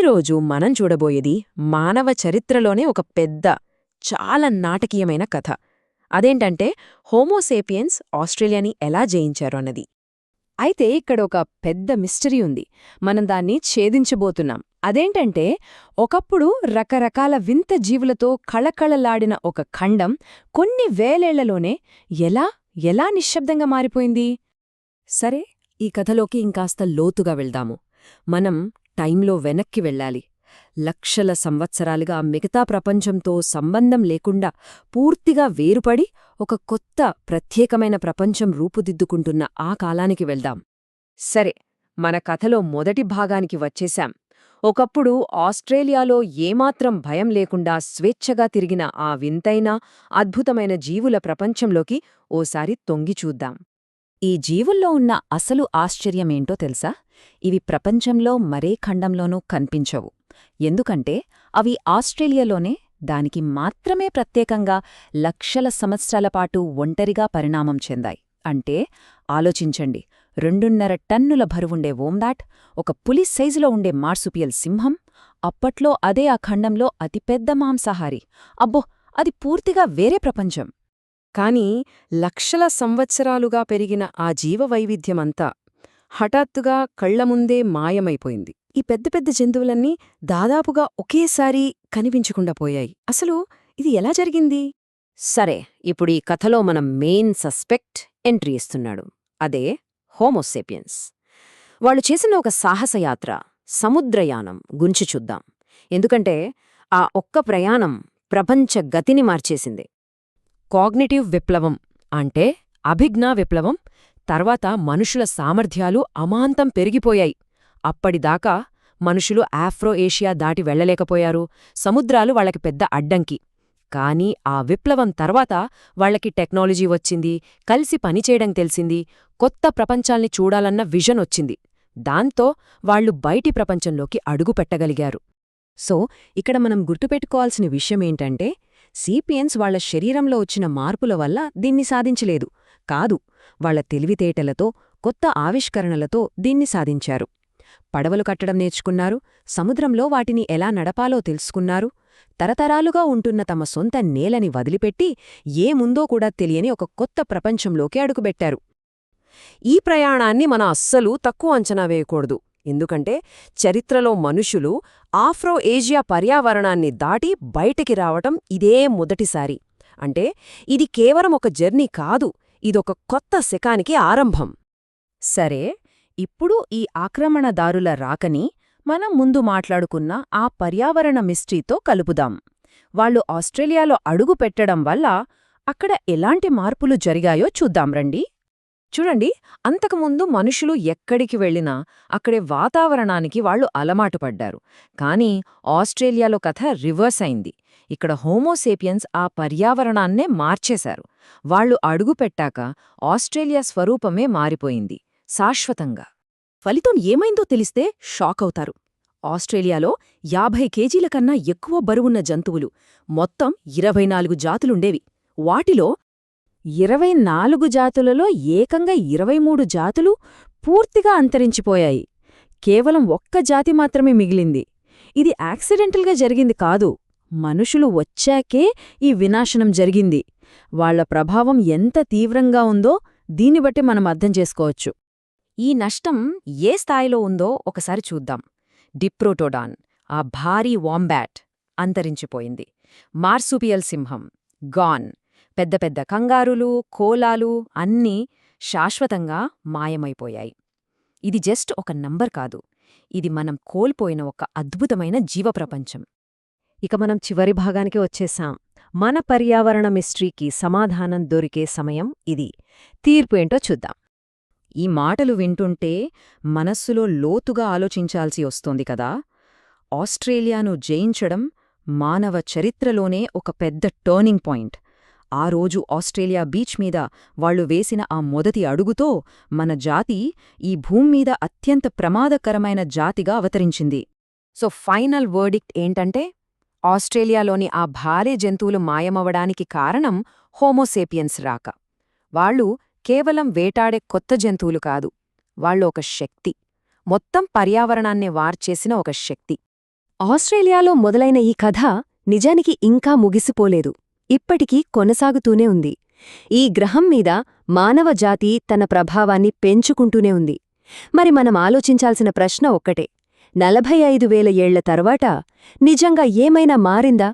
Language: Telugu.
ఈరోజు మనం చూడబోయేది మానవ చరిత్రలోనే ఒక పెద్ద, చాలా నాటకీయమైన కథ. అదేంటంటే హోమోసేపియన్స్ ఆస్ట్రేలియాని ఎలా జయించారు అన్నది. అయితే ఇక్కడ ఒక పెద్ద మిస్టరీ ఉంది. మనం దాన్ని ఛేదించబోతున్నాం. అదేంటంటే ఒకప్పుడు రకరకాల వింత జీవులతో కళకళలాడిన ఒక ఖండం కొన్ని వేలేళ్లలోనే ఎలా నిశ్శబ్దంగా మారిపోయింది? సరే, ఈ కథలోకి ఇంకాస్త లోతుగా వెళ్దాము. మనం టైంలో వెనక్కి వెళ్ళాలి. లక్షల సంవత్సరాలుగా మిగతా ప్రపంచంతో సంబంధం లేకుండా పూర్తిగా వేరుపడి ఒక కొత్త ప్రత్యేకమైన ప్రపంచం రూపుదిద్దుకుంటున్న ఆ కాలానికి వెళ్దాం. సరే, మన కథలో మొదటి భాగానికి వచ్చేశాం. ఒకప్పుడు ఆస్ట్రేలియాలో ఏమాత్రం భయం లేకుండా స్వేచ్ఛగా తిరిగిన ఆ వింతైన, అద్భుతమైన జీవుల ప్రపంచంలోకి ఓసారి తొంగిచూద్దాం. ఈ జీవుల్లో ఉన్న అసలు ఆశ్చర్యమేంటో తెలుసా? ఇవి ప్రపంచంలో మరే ఖండంలోనూ కనిపించవు. ఎందుకంటే అవి ఆస్ట్రేలియాలోనే, దానికి మాత్రమే ప్రత్యేకంగా లక్షల సంవత్సరాల పాటు ఒంటరిగా పరిణామం చెందాయి. అంటే ఆలోచించండి, 2.5 టన్నుల బరువుండే వోంబాట్, ఒక పులి సైజులో ఉండే మార్సుపియల్ సింహం, అప్పట్లో అదే ఆ ఖండంలో అతిపెద్ద మాంసాహారి. అబ్బో, అది పూర్తిగా వేరే ప్రపంచం. కాని లక్షల సంవత్సరాలుగా పెరిగిన ఆ జీవవైవిధ్యమంతా హఠాత్తుగా కళ్లముందే మాయమైపోయింది. ఈ పెద్ద పెద్ద జంతువులన్నీ దాదాపుగా ఒకేసారి కనిపించకుండా పోయాయి. అసలు ఇది ఎలా జరిగింది? సరే, ఇప్పుడు ఈ కథలో మనం మెయిన్ సస్పెక్ట్ ఎంట్రీ ఇస్తున్నాడు. అదే హోమోసేపియన్స్. వాళ్ళు చేసిన ఒక సాహసయాత్ర, సముద్రయానం గురించి చూద్దాం. ఎందుకంటే ఆ ఒక్క ప్రయాణం ప్రపంచ గతిని మార్చేసింది. కాగ్నిటివ్ విప్లవం అంటే అభిజ్ఞా విప్లవం తర్వాత మనుషుల సామర్థ్యాలు అమాంతం పెరిగిపోయాయి. అప్పటిదాకా మనుషులు ఆఫ్రో ఏషియా దాటి వెళ్లలేకపోయారు. సముద్రాలు వాళ్లకి పెద్ద అడ్డంకి. కానీ ఆ విప్లవం తర్వాత వాళ్లకి టెక్నాలజీ వచ్చింది, కలిసి పనిచేయడం తెలిసింది, కొత్త ప్రపంచాల్ని చూడాలన్న విజన్ వచ్చింది. దాంతో వాళ్లు బయటి ప్రపంచంలోకి అడుగుపెట్టగలిగారు. సో ఇక్కడ మనం గుర్తుపెట్టుకోవాల్సిన విషయమేంటంటే, సీపియన్స్ వాళ్ల శరీరంలో వచ్చిన మార్పుల వల్ల దీన్ని సాధించలేదు. కాదు, వాళ్ల తెలివితేటలతో, కొత్త ఆవిష్కరణలతో దీన్ని సాధించారు. పడవలు కట్టడం నేర్చుకున్నారు, సముద్రంలో వాటిని ఎలా నడపాలో తెలుసుకున్నారు, తరతరాలుగా ఉంటున్న తమ సొంత నేలని వదిలిపెట్టి ఏముందో కూడా తెలియని ఒక కొత్త ప్రపంచంలోకి అడుగుపెట్టారు. ఈ ప్రయాణాన్ని మనం అస్సలు తక్కువ అంచనా వేయకూడదు. ఎందుకంటే చరిత్రలో మనుషులు ఆఫ్రో ఏషియా పర్యావరణాన్ని దాటి బయటికి రావటం ఇదే మొదటిసారి. అంటే ఇది కేవలం ఒక జర్నీ కాదు, ఇదొక కొత్త శకానికి ఆరంభం. సరే, ఇప్పుడు ఈ ఆక్రమణదారుల రాకని మనం ముందు మాట్లాడుకున్న ఆ పర్యావరణ మిస్టరీతో కలుపుదాం. వాళ్ళు ఆస్ట్రేలియాలో అడుగు పెట్టడం వల్ల అక్కడ ఎలాంటి మార్పులు జరిగాయో చూద్దాం రండి. చూడండి, అంతకుముందు మనుషులు ఎక్కడికి వెళ్లినా అక్కడే వాతావరణానికి వాళ్లు అలవాటుపడ్డారు. కానీ ఆస్ట్రేలియాలో కథ రివర్స్ అయింది. ఇక్కడ హోమోసేపియన్స్ ఆ పర్యావరణాన్నే మార్చేశారు. వాళ్లు అడుగుపెట్టాక ఆస్ట్రేలియా స్వరూపమే మారిపోయింది, శాశ్వతంగా. ఫలితం ఏమైందో తెలిస్తే షాక్ అవుతారు. ఆస్ట్రేలియాలో 50 కేజీల కన్నా ఎక్కువ బరువున్న జంతువులు, మొత్తం 24 జాతులుండేవి. వాటిలో 24 జాతులలో ఏకంగా 23 జాతులు పూర్తిగా అంతరించిపోయాయి. కేవలం ఒక్క జాతి మాత్రమే మిగిలింది. ఇది యాక్సిడెంటల్గా జరిగింది కాదు, మనుషులు వచ్చాకే ఈ వినాశనం జరిగింది. వాళ్ల ప్రభావం ఎంత తీవ్రంగా ఉందో దీన్ని బట్టి మనం అర్థం చేసుకోవచ్చు. ఈ నష్టం ఏ స్థాయిలో ఉందో ఒకసారి చూద్దాం. డిప్రోటోడాన్, ఆ భారీ వాంబాట్, అంతరించిపోయింది. మార్సుపియల్ సింహం గాన్. పెద్ద పెద్ద కంగారులు, కోలాలు అన్నీ శాశ్వతంగా మాయమైపోయాయి. ఇది జస్ట్ ఒక నంబర్ కాదు, ఇది మనం కోల్పోయిన ఒక అద్భుతమైన జీవప్రపంచం. ఇక మనం చివరి భాగానికి వచ్చేశాం. మన పర్యావరణ మిస్టరీకి సమాధానం దొరికే సమయం ఇది. తీర్పు ఏంటో చూద్దాం. ఈ మాటలు వింటుంటే మనస్సులో లోతుగా ఆలోచించాల్సి వస్తోంది కదా. ఆస్ట్రేలియాను జయించడం మానవ చరిత్రలోనే ఒక పెద్ద టర్నింగ్ పాయింట్. ఆ రోజు ఆస్ట్రేలియా బీచ్ మీద వాళ్లు వేసిన ఆ మొదటి అడుగుతో మన జాతి ఈ భూమ్మీద అత్యంత ప్రమాదకరమైన జాతిగా అవతరించింది. సో ఫైనల్ వర్డిక్ట్ ఏంటంటే, ఆస్ట్రేలియాలోని ఆ భారీ జంతువులు మాయమవడానికి కారణం హోమోసేపియన్స్ రాక. వాళ్లు కేవలం వేటాడే కొత్త జంతువులు కాదు, వాళ్ళు ఒక శక్తి, మొత్తం పర్యావరణాన్ని వార్చేసిన ఒక శక్తి. ఆస్ట్రేలియాలో మొదలైన ఈ కథ నిజానికి ఇంకా ముగిసిపోలేదు. ఇప్పటికీ కొనసాగుతూనే ఉంది. ఈ గ్రహం మీద మానవజాతి తన ప్రభావాన్ని పెంచుకుంటూనే ఉంది. మరి మనం ఆలోచించాల్సిన ప్రశ్న ఒక్కటే, 45,000 ఏళ్ల తర్వాత నిజంగా ఏమైనా మారిందా?